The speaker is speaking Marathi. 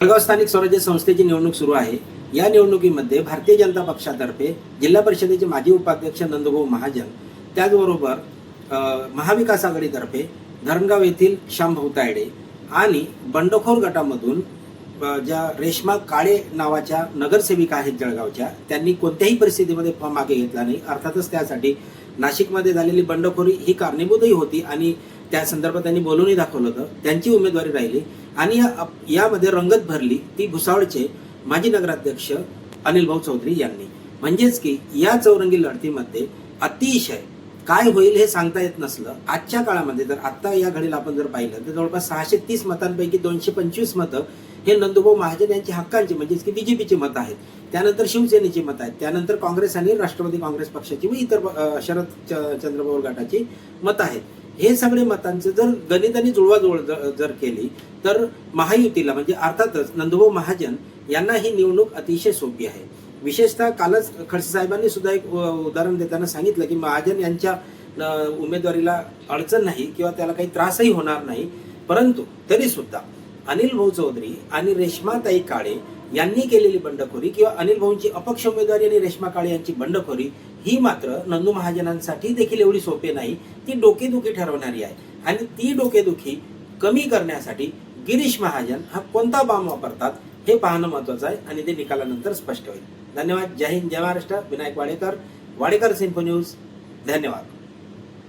जळगाव स्थानिक स्वराज्य संस्थेची निवडणूक सुरू आहे। या निवडणुकीमध्ये भारतीय जनता पक्षातर्फे जिल्हा परिषदेचे माजी उपाध्यक्ष नंदभाऊ महाजन, त्याचबरोबर महाविकास आघाडीतर्फे धरणगाव येथील श्यामभाऊ तायडे आणि बंडखोर गटामधून ज्या रेश्मा काळे नावाच्या नगरसेविका आहेत जळगावच्या, त्यांनी कोणत्याही परिस्थितीमध्ये फॉर्म मागे घेतला नाही। अर्थातच त्यासाठी नाशिकमध्ये झालेली बंडखोरी ही कारणीभूतही होती आणि त्या संदर्भात त्यांनी बोलूनही दाखवलं होतं। त्यांची उमेदवारी राहिली आणि यामध्ये रंगत भरली ती भुसावळचे माजी नगराध्यक्ष अनिल भाऊ चौधरी यांनी। म्हणजेच की या चौरंगी लढतीमध्ये अतिशय काय होईल हे सांगता येत नसलं। आजच्या काळामध्ये जर आता या घडीला आपण जर पाहिलं तर जवळपास 630 मतांपैकी 225 मतं हे नंदभाऊ महाजन यांची हक्कांची म्हणजेच की बीजेपीची मतं आहेत। त्यानंतर शिवसेनेची मतं आहेत, त्यानंतर काँग्रेस आणि राष्ट्रवादी काँग्रेस पक्षाची व इतर शरद चंद्रपवार गटाची मतं आहेत। हे सगळे मतांचे जर गणिताने जुळवाजुळव जर केली तर महायुतीला म्हणजे अर्थातच नंदभाऊ महाजन यांना ही निवडणूक अतिशय सोपी आहे। विशेषतः कालच खडसे साहेबांनी सुद्धा एक उदाहरण देताना सांगितलं की महाजन यांच्या उमेदवारीला अडचण नाही किंवा त्याला काही त्रासही होणार नाही, परंतु तरी सुद्धा अनिल भाऊ चौधरी आणि रेश्माताई काळे यांनी केलेली बंडखोरी किंवा अनिल भाऊंची अपक्ष उमेदवारी आणि रेश्मा काळे यांची बंडखोरी ही मात्र नंदू महाजनांसाठी देखील एवढी सोपी नाही, ती डोकेदुखी ठरवणारी आहे। आणि ती डोकेदुखी कमी करण्यासाठी गिरीश महाजन हा कोणता बाम वापरतात हे पाहणं महत्त्वाचं आहे आणि ते निकालानंतर स्पष्ट होईल। धन्यवाद। जय हिंद, जय महाराष्ट्र। Vinayak Wadekar, Wadekar info news. धन्यवाद।